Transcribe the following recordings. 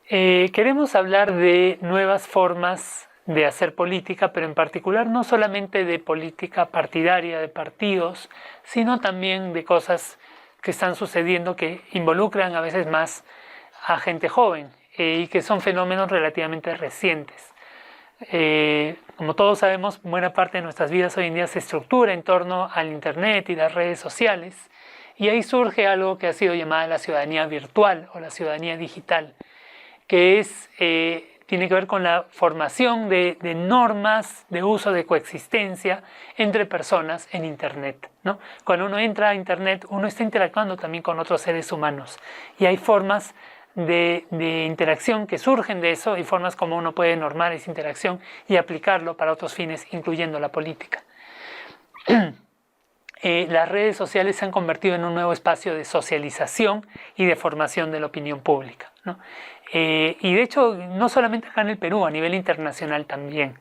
Queremos hablar de nuevas formas de hacer política, pero en particular no solamente de política partidaria, de partidos, sino también de cosas que están sucediendo que involucran a veces más a gente joven y que son fenómenos relativamente recientes. Como todos sabemos, buena parte de nuestras vidas hoy en día se estructura en torno al Internet y las redes sociales, y ahí surge algo que ha sido llamada la ciudadanía virtual o la ciudadanía digital, que tiene que ver con la formación de normas de uso de coexistencia entre personas en Internet, ¿no? Cuando uno entra a Internet, uno está interactuando también con otros seres humanos, y hay formas de interacción que surgen de eso, y formas como uno puede normar esa interacción y aplicarlo para otros fines, incluyendo la política. Las redes sociales se han convertido en un nuevo espacio de socialización y de formación de la opinión pública, ¿no? Y de hecho, no solamente acá en el Perú, a nivel internacional también.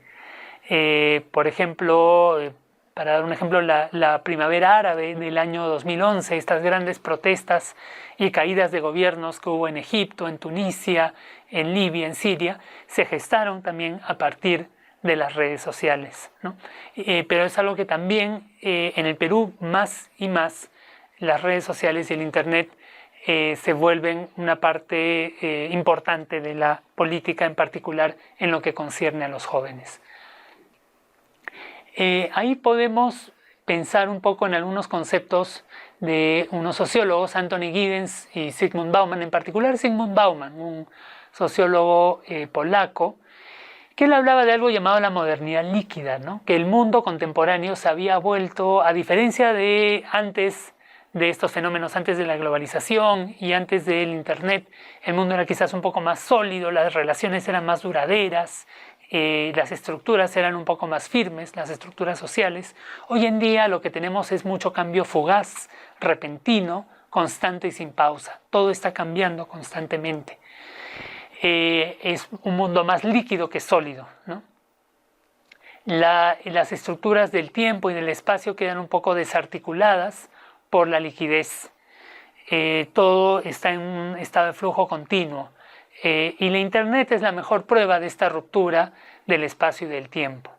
Por ejemplo, para dar un ejemplo, la primavera árabe del año 2011, estas grandes protestas y caídas de gobiernos que hubo en Egipto, en Tunisia, en Libia, en Siria, se gestaron también a partir de las redes sociales, ¿no? Pero es algo que también en el Perú más y más las redes sociales y el Internet se vuelven una parte importante de la política, en particular en lo que concierne a los jóvenes. Ahí podemos pensar un poco en algunos conceptos de unos sociólogos, Anthony Giddens y Zygmunt Bauman, en particular Zygmunt Bauman, un sociólogo polaco, que él hablaba de algo llamado la modernidad líquida, ¿no? Que el mundo contemporáneo se había vuelto, a diferencia de antes de estos fenómenos, antes de la globalización y antes del Internet, el mundo era quizás un poco más sólido, las relaciones eran más duraderas, las estructuras eran un poco más firmes, las estructuras sociales. Hoy en día lo que tenemos es mucho cambio fugaz, repentino, constante y sin pausa. Todo está cambiando constantemente. Es un mundo más líquido que sólido, ¿no? Las estructuras del tiempo y del espacio quedan un poco desarticuladas por la liquidez. Todo está en un estado de flujo continuo. Y la Internet es la mejor prueba de esta ruptura del espacio y del tiempo.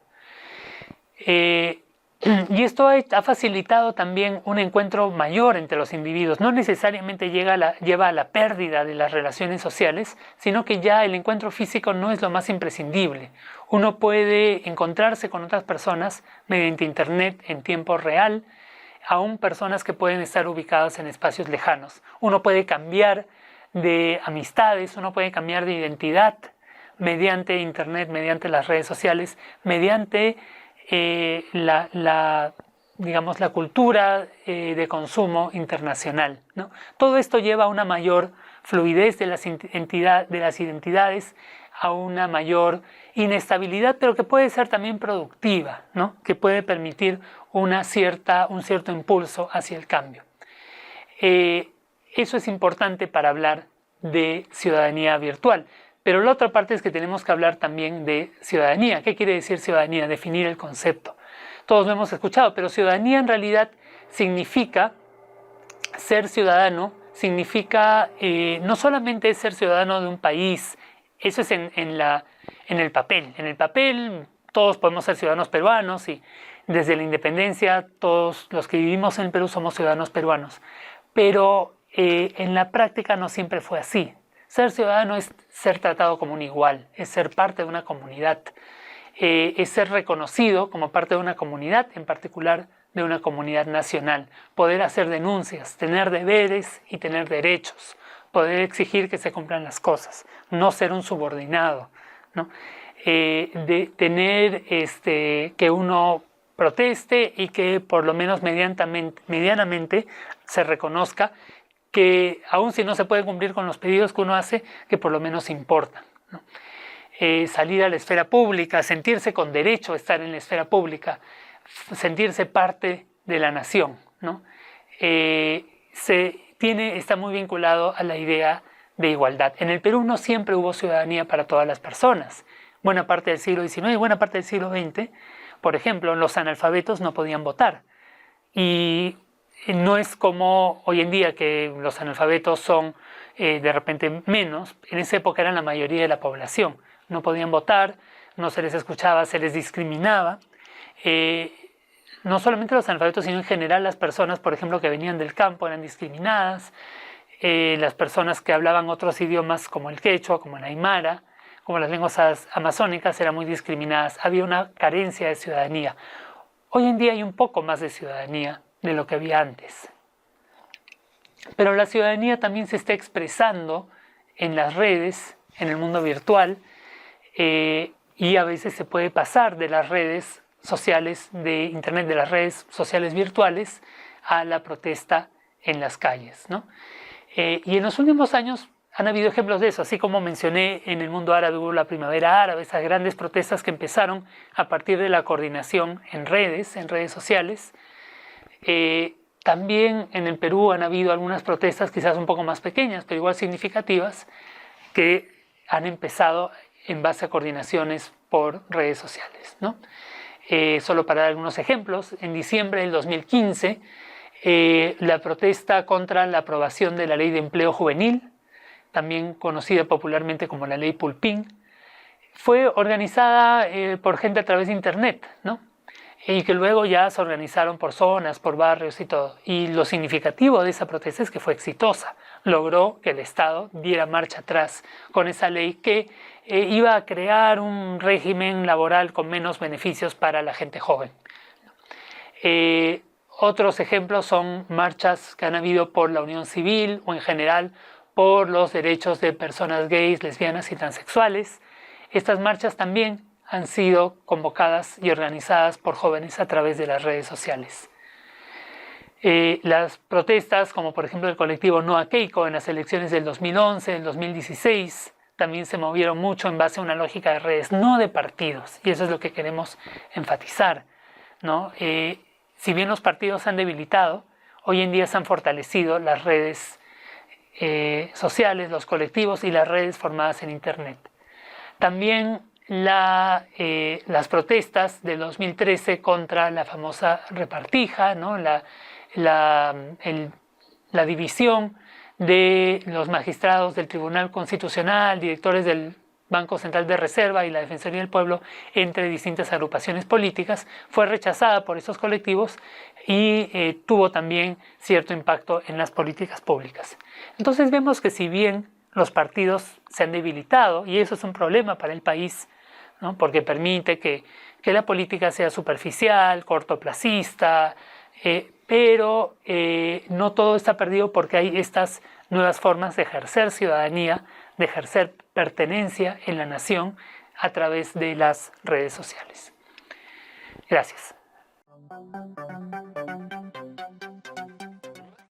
Y esto ha facilitado también un encuentro mayor entre los individuos. No necesariamente lleva a la pérdida de las relaciones sociales, sino que ya el encuentro físico no es lo más imprescindible. Uno puede encontrarse con otras personas mediante Internet en tiempo real, aún personas que pueden estar ubicadas en espacios lejanos. Uno puede cambiar de amistades, uno puede cambiar de identidad mediante Internet, mediante las redes sociales, mediante digamos, la cultura de consumo internacional, ¿no? Todo esto lleva a una mayor fluidez de las identidades, a una mayor inestabilidad, pero que puede ser también productiva, ¿no? Que puede permitir un cierto impulso hacia el cambio. Eso es importante para hablar de ciudadanía virtual. Pero la otra parte es que tenemos que hablar también de ciudadanía. ¿Qué quiere decir ciudadanía? Definir el concepto. Todos lo hemos escuchado, pero ciudadanía en realidad significa ser ciudadano, significa no solamente ser ciudadano de un país, eso es en el papel. En el papel todos podemos ser ciudadanos peruanos y desde la independencia todos los que vivimos en Perú somos ciudadanos peruanos. Pero en la práctica no siempre fue así. Ser ciudadano es ser tratado como un igual, es ser parte de una comunidad, es ser reconocido como parte de una comunidad, en particular de una comunidad nacional, poder hacer denuncias, tener deberes y tener derechos, poder exigir que se cumplan las cosas, no ser un subordinado, ¿no? De tener que uno proteste y que por lo menos medianamente se reconozca que aun si no se puede cumplir con los pedidos que uno hace, que por lo menos importan, ¿no? Salir a la esfera pública, sentirse con derecho a estar en la esfera pública, sentirse parte de la nación, ¿no? Está muy vinculado a la idea de igualdad. En el Perú no siempre hubo ciudadanía para todas las personas. Buena parte del siglo XIX y buena parte del siglo XX, por ejemplo, los analfabetos no podían votar. Y no es como hoy en día que los analfabetos son de repente menos. En esa época eran la mayoría de la población. No podían votar, no se les escuchaba, se les discriminaba. No solamente los analfabetos, sino en general las personas, por ejemplo, que venían del campo eran discriminadas. Las personas que hablaban otros idiomas como el quechua, como el aymara, como las lenguas amazónicas, eran muy discriminadas. Había una carencia de ciudadanía. Hoy en día hay un poco más de ciudadanía de lo que había antes. Pero la ciudadanía también se está expresando en las redes, en el mundo virtual, y a veces se puede pasar de las redes sociales de Internet, de las redes sociales virtuales, a la protesta en las calles, ¿no? Y en los últimos años han habido ejemplos de eso, así como mencioné en el mundo árabe hubo la primavera árabe, esas grandes protestas que empezaron a partir de la coordinación en redes sociales. También en el Perú han habido algunas protestas quizás un poco más pequeñas, pero igual significativas, que han empezado en base a coordinaciones por redes sociales, ¿no? Solo para dar algunos ejemplos, en diciembre del 2015, la protesta contra la aprobación de la Ley de Empleo Juvenil, también conocida popularmente como la Ley Pulpín, fue organizada por gente a través de Internet, ¿no? Y que luego ya se organizaron por zonas, por barrios y todo. Y lo significativo de esa protesta es que fue exitosa. Logró que el Estado diera marcha atrás con esa ley que iba a crear un régimen laboral con menos beneficios para la gente joven. Otros ejemplos son marchas que han habido por la unión civil o en general por los derechos de personas gays, lesbianas y transexuales. Estas marchas también han sido convocadas y organizadas por jóvenes a través de las redes sociales. Las protestas, como por ejemplo el colectivo No a Keiko en las elecciones del 2011, del 2016, también se movieron mucho en base a una lógica de redes, no de partidos, y eso es lo que queremos enfatizar, ¿no? Si bien los partidos se han debilitado, hoy en día se han fortalecido las redes sociales, los colectivos y las redes formadas en Internet. También las protestas del 2013 contra la famosa repartija, ¿no? la división de los magistrados del Tribunal Constitucional, directores del Banco Central de Reserva y la Defensoría del Pueblo entre distintas agrupaciones políticas, fue rechazada por estos colectivos y tuvo también cierto impacto en las políticas públicas. Entonces vemos que si bien los partidos se han debilitado, y eso es un problema para el país, ¿no? Porque permite que la política sea superficial, cortoplacista, pero no todo está perdido porque hay estas nuevas formas de ejercer ciudadanía, de ejercer pertenencia en la nación a través de las redes sociales. Gracias.